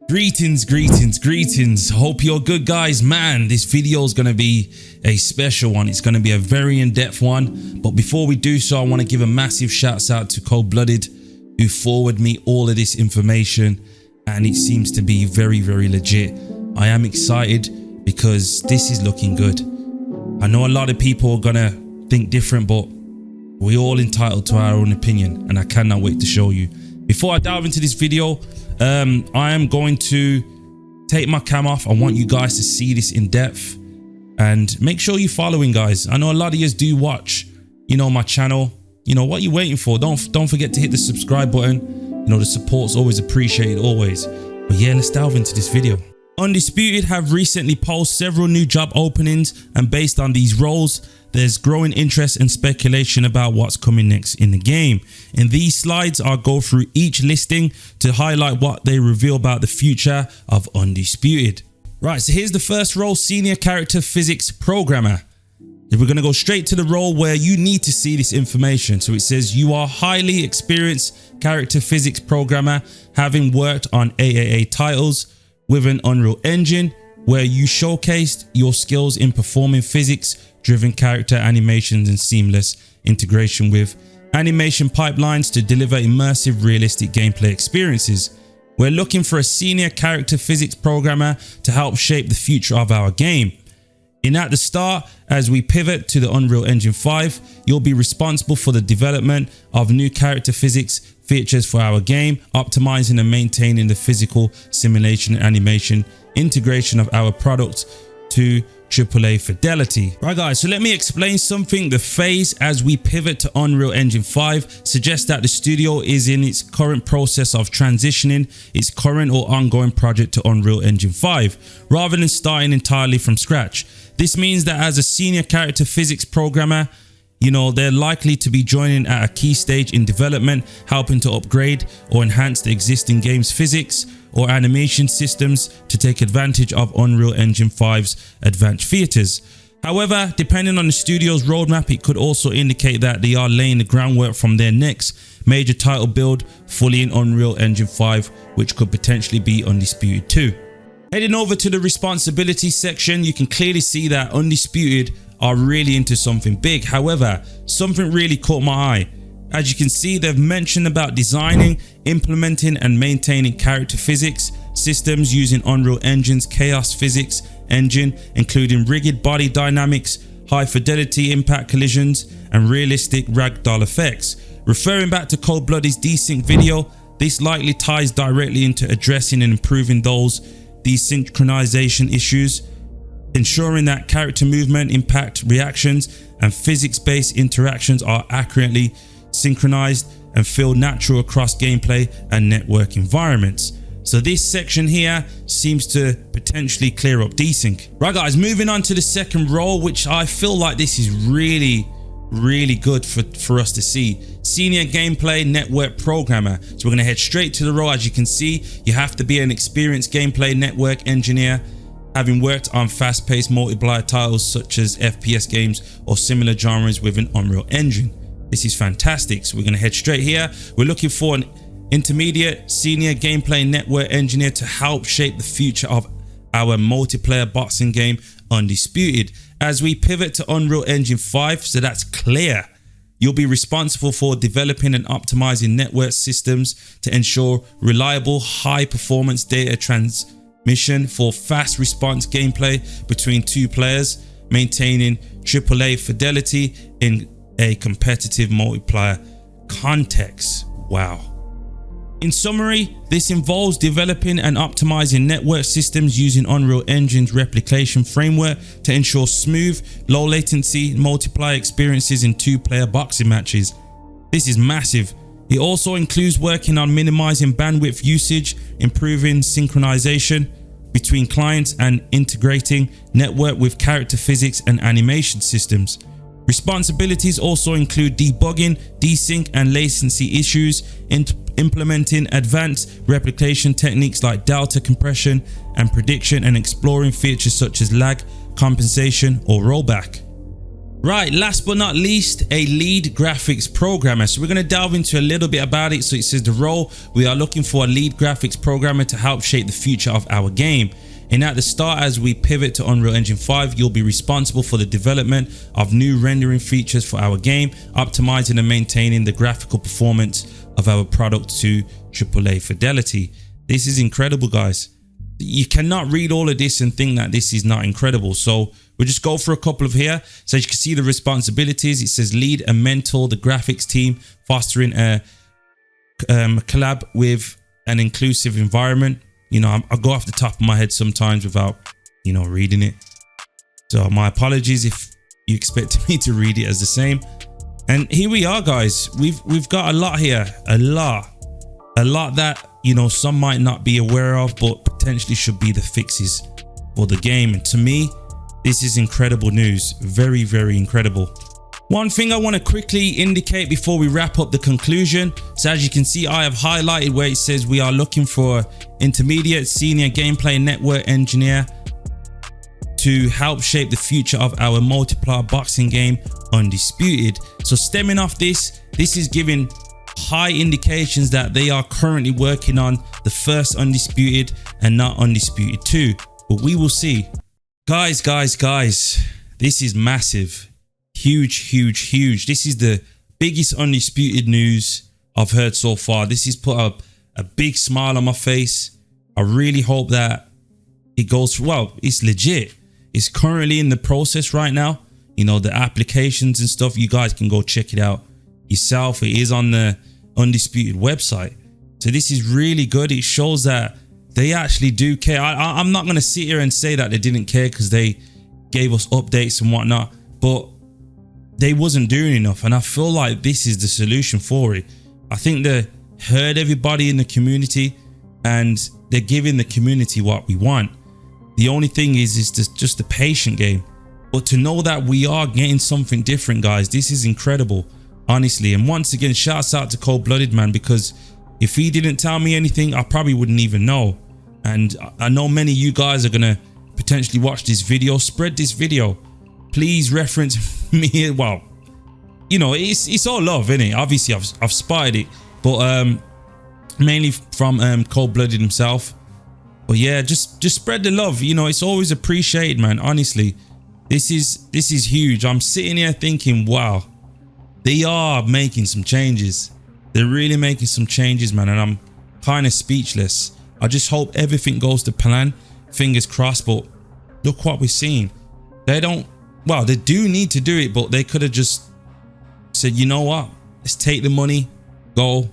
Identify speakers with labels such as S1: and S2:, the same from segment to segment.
S1: Greetings. Hope you're good, guys. Man, this video is going to be a special one. It's going to be a very in-depth one. But before we do so, I want to give a massive shout out to Cold-Blooded, who forwarded me all of this information, and it seems to be very legit. I am excited because this is looking good. I know a lot of people are going to think different, but we're all entitled to our own opinion, and I cannot wait to show you. Before I dive into this video, I am going to take my cam off. I want you guys to see this in depth, and make sure you're following, guys. I know a lot of you do watch, my channel. What you waiting for? Don't forget to hit the subscribe button. The support's always appreciated, always. But yeah, let's delve into this video. Undisputed have recently posted several new job openings, and based on these roles, there's growing interest and speculation about what's coming next in the game. In these slides, I'll go through each listing to highlight what they reveal about the future of Undisputed. Right, so here's the first role, Senior Character Physics Programmer. We're going to go straight to the role where you need to see this information. So it says you are highly experienced character physics programmer, having worked on AAA titles with an Unreal Engine, where you showcased your skills in performing physics-driven character animations and seamless integration with animation pipelines to deliver immersive, realistic gameplay experiences. We're looking for a senior character physics programmer to help shape the future of our game. At the start, as we pivot to the Unreal Engine 5, you'll be responsible for the development of new character physics features for our game, optimizing and maintaining the physical simulation and animation integration of our product to AAA fidelity. Right, guys, so let me explain something. The phase as we pivot to Unreal Engine 5 suggests that the studio is in its current process of transitioning its current or ongoing project to Unreal Engine 5, rather than starting entirely from scratch. This means that as a senior character physics programmer, they're likely to be joining at a key stage in development, helping to upgrade or enhance the existing game's physics or animation systems to take advantage of Unreal Engine 5's advanced features. However, depending on the studio's roadmap, it could also indicate that they are laying the groundwork from their next major title build fully in Unreal Engine 5, which could potentially be Undisputed 2. Heading over to the responsibility section, you can clearly see that Undisputed are really into something big. However, something really caught my eye. As you can see, they've mentioned about designing, implementing and maintaining character physics systems using Unreal Engine's chaos physics engine, including rigid body dynamics, high fidelity impact collisions and realistic ragdoll effects. Referring back to Cold-Blooded's desync video, this likely ties directly into addressing and improving those desynchronization issues, ensuring that character movement, impact, reactions, and physics-based interactions are accurately synchronized and feel natural across gameplay and network environments. So this section here seems to potentially clear up desync. Right, guys, moving on to the second role, which I feel like this is really good for us to see. Senior Gameplay Network Programmer. So we're going to head straight to the role. As you can see, you have to be an experienced gameplay network engineer, having worked on fast-paced multiplayer titles such as FPS games or similar genres with an Unreal Engine. This is fantastic. So we're going to head straight here. We're looking for an intermediate senior gameplay network engineer to help shape the future of our multiplayer boxing game Undisputed. As we pivot to Unreal Engine 5, so that's clear. You'll be responsible for developing and optimizing network systems to ensure reliable, high-performance data transmission for fast response gameplay between two players, maintaining AAA fidelity in a competitive multiplayer context. Wow. In summary, this involves developing and optimizing network systems using Unreal Engine's replication framework to ensure smooth, low latency multiplayer experiences in two-player boxing matches. This is massive. It also includes working on minimizing bandwidth usage, improving synchronization between clients, and integrating network with character physics and animation systems. Responsibilities also include debugging, desync and latency issues, implementing advanced replication techniques like delta compression and prediction, and exploring features such as lag compensation or rollback. Right, last but not least, a lead graphics programmer. So we're going to delve into a little bit about it. So it says the role, we are looking for a lead graphics programmer to help shape the future of our game. And at the start, as we pivot to Unreal Engine 5, you'll be responsible for the development of new rendering features for our game, optimizing and maintaining the graphical performance of our product to AAA fidelity. This is incredible, guys. You cannot read all of this and think that this is not incredible. So we'll just go for a couple of here. So as you can see the responsibilities, it says lead and mentor the graphics team, fostering a collab with an inclusive environment. You know, I go off the top of my head sometimes without, you know, reading it. So my apologies if you expect me to read it as the same. And here we are, guys. We've got a lot here, a lot that, you know, some might not be aware of, but potentially should be the fixes for the game. And to me, this is incredible news. Very, very incredible. One thing I want to quickly indicate before we wrap up the conclusion. So as you can see, I have highlighted where it says we are looking for intermediate senior gameplay network engineer to help shape the future of our multiplayer boxing game, Undisputed. So stemming off this is giving high indications that they are currently working on the first Undisputed and not Undisputed 2. But we will see. Guys, this is massive. Huge. This is the biggest Undisputed news I've heard so far. This has put a big smile on my face. I really hope that it goes through. Well, it's legit. It's currently in the process right now. You know, the applications and stuff, you guys can go check it out yourself. It is on the Undisputed website. So this is really good. It shows that they actually do care. I'm not going to sit here and say that they didn't care because they gave us updates and whatnot, but they wasn't doing enough. And I feel like this is the solution for it. I think they heard everybody in the community and they're giving the community what we want. The only thing is just the patient game. But to know that we are getting something different, guys, this is incredible, honestly. And once again, shouts out to Cold Blooded, man, because if he didn't tell me anything, I probably wouldn't even know. And I know many of you guys are going to potentially watch this video. Spread this video. Please reference me. Well, you know, it's all love, isn't it? Obviously, I've spotted it, but mainly from Cold Blooded himself. But yeah, just spread the love. You know, it's always appreciated, man. Honestly, this is huge. I'm sitting here thinking, wow, they are making some changes. They're really making some changes, man. And I'm kind of speechless. I just hope everything goes to plan. Fingers crossed. But look what we're seeing. They don't. Well, they do need to do it, but they could have just said, you know what? Let's take the money, go.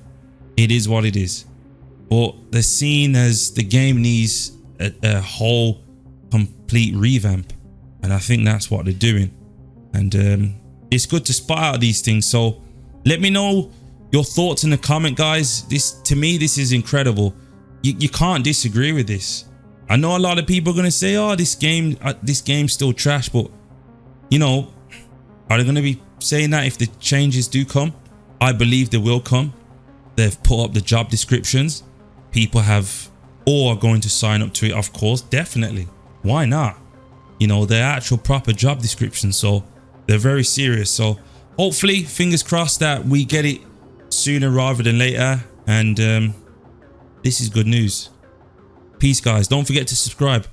S1: It is what it is. But they're seen as the game needs a whole complete revamp. And I think that's what they're doing. And it's good to spot out these things. So let me know your thoughts in the comment, guys. To me, this is incredible. You can't disagree with this. I know a lot of people are going to say, oh, this game's still trash. But, you know, are they going to be saying that if the changes do come? I believe they will come. They've put up the job descriptions. People have or are going to sign up to it, of course, definitely. Why not? You know, they're actual proper job descriptions. So they're very serious. So hopefully, fingers crossed that we get it sooner rather than later. And this is good news. Peace, guys. Don't forget to subscribe.